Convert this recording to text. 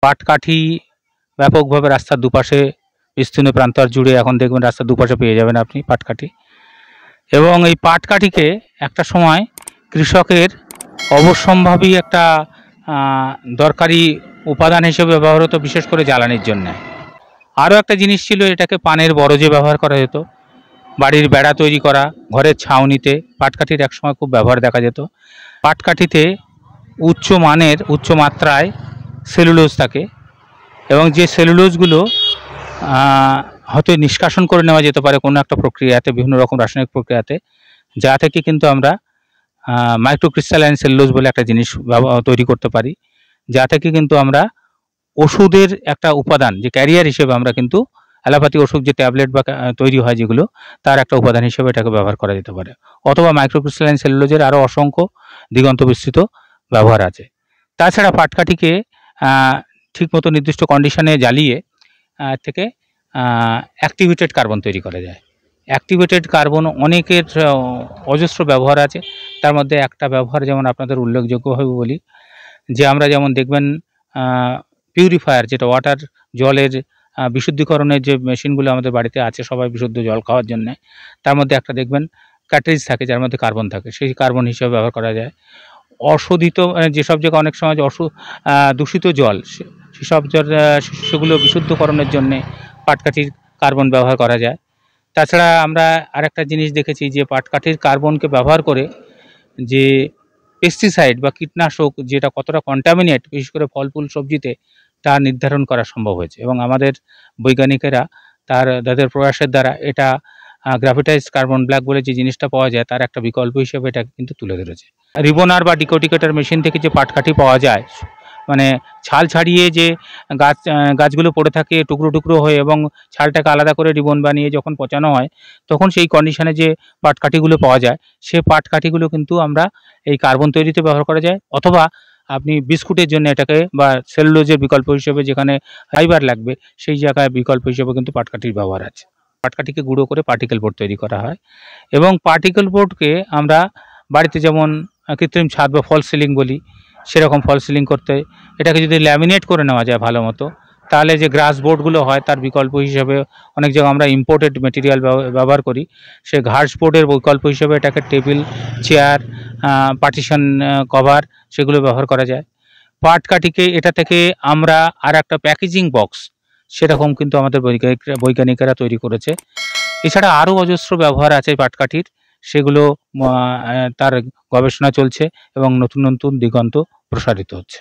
পাটকাঠি ব্যাপকভাবে রাস্তার দুপাশে বিস্তীর্ণ প্রান্তর জুড়ে এখন দেখবেন রাস্তার দুপাশে পেয়ে যাবেন আপনি পাটকাঠি। এবং এই পাটকাঠিকে একটা সময় কৃষকের অবশ্যম্ভাবী একটা দরকারি উপাদান হিসেবে ব্যবহার হতো, বিশেষ করে জ্বালানির জন্যে। আরও একটা জিনিস ছিল, এটাকে পানের বরজে ব্যবহার করা যেত, বাড়ির বেড়া তৈরি করা, ঘরের ছাউনিতে পাটকাঠির একসময় খুব ব্যবহার দেখা যেত। পাটকাঠিতে উচ্চ মাত্রায় সেলুলোজ থাকে এবং যে সেলুলোজগুলো হয়তো নিষ্কাশন করে নেওয়া যেতে পারে কোনো একটা প্রক্রিয়াতে, বিভিন্ন রকম রাসায়নিক প্রক্রিয়াতে, যা থেকে কিন্তু আমরা মাইক্রোক্রিস্টালাইন সেলুলোজ বলে একটা জিনিস তৈরি করতে পারি, যা থেকে কিন্তু আমরা ওষুধের একটা উপাদান, যে ক্যারিয়ার হিসেবে আমরা কিন্তু অ্যালোপ্যাথি ওষুধ যে ট্যাবলেট বা তৈরি হয় যেগুলো, তার একটা উপাদান হিসেবে এটাকে ব্যবহার করা যেতে পারে। অথবা মাইক্রোক্রিস্টালাইন সেলুলোজের আরও অসংখ্য দিগন্ত বিস্তৃত ব্যবহার আছে। তাছাড়া পাটকাঠিকে ঠিকমতো নির্দিষ্ট কন্ডিশনে জ্বালিয়ে থেকে অ্যাক্টিভেটেড কার্বন তৈরি করা যায়। অ্যাক্টিভেটেড কার্বন অনেকের অজস্র ব্যবহার আছে। তার মধ্যে একটা ব্যবহার যেমন আপনাদের উল্লেখযোগ্যভাবে বলি, যে আমরা যেমন দেখবেন পিউরিফায়ার, যেটা ওয়াটার জলের বিশুদ্ধিকরণের যে মেশিনগুলো আমাদের বাড়িতে আছে সবাই বিশুদ্ধ জল খাওয়ার জন্যে, তার মধ্যে একটা দেখবেন কার্ট্রিজ থাকে যার মধ্যে কার্বন থাকে, সেই কার্বন হিসেবে ব্যবহার করা যায়। অশোধিত যেসব জায়গায় অনেক সময় দূষিত জল, সেসব জল সেগুলো বিশুদ্ধকরণের জন্যে পাটকাঠির কার্বন ব্যবহার করা যায়। তাছাড়া আমরা আরেকটা জিনিস দেখেছি যে পাটকাঠির কার্বনকে ব্যবহার করে যে পেস্টিসাইড বা কীটনাশক যেটা কতটা কন্টামিনেট, বিশেষ করে ফল ফুল সবজিতে, তা নির্ধারণ করা সম্ভব হয়েছে এবং আমাদের বৈজ্ঞানিকেরা তাদের প্রয়াসের দ্বারা এটা গ্রাভিটাইজ কার্বন ব্ল্যাক বলে যে জিনিসটা পাওয়া যায়, তার একটা বিকল্প হিসেবে এটাকে কিন্তু তুলে ধরেছে। রিবনার বা ডিকোটিকেটার মেশিন থেকে যে পাটকাঠি পাওয়া যায়, মানে ছাল ছাড়িয়ে যে গাছগুলো পড়ে থাকে টুকরো টুকরো হয়ে, এবং ছালটাকে আলাদা করে রিবন বানিয়ে যখন পচানো হয়, তখন সেই কন্ডিশনে যে পাটকাঠিগুলো পাওয়া যায়, সে পাটকাঠিগুলো কিন্তু আমরা এই কার্বন তৈরিতে ব্যবহার করা যায়। অথবা আপনি বিস্কুটের জন্য এটাকে, বা সেলুলোজের বিকল্প হিসেবে যেখানে ফাইবার লাগবে, সেই জায়গায় বিকল্প হিসেবে কিন্তু পাটকাঠির ব্যবহার আছে। পাটকাঠিকে গুঁড়ো করে পার্টিকেল বোর্ড তৈরি করা হয় এবং পার্টিকেল বোর্ডকে আমরা বাড়িতে যেমন কৃত্রিম ছাদ বা ফল সিলিং বলি, সেরকম ফল সিলিং করতে এটাকে যদি ল্যামিনেট করে নেওয়া যায় ভালো মতো, তাহলে যে গ্রাস বোর্ডগুলো হয় তার বিকল্প হিসেবে অনেক জায়গায় আমরা ইম্পোর্টেড মেটেরিয়াল ব্যবহার করি, সে ঘাস বোর্ডের বিকল্প হিসেবে এটাকে টেবিল, চেয়ার, পার্টিশন কভার, সেগুলো ব্যবহার করা যায়। পাটকাঠিকে এটা থেকে আমরা আর একটা প্যাকেজিং বক্স, সেরকম কিন্তু আমাদের বৈজ্ঞানিকেরা তৈরি করেছে। এছাড়া আরও অজস্র ব্যবহার আছে পাটকাঠির, সেগুলো তার গবেষণা চলছে এবং নতুন নতুন দিগন্ত প্রসারিত হচ্ছে।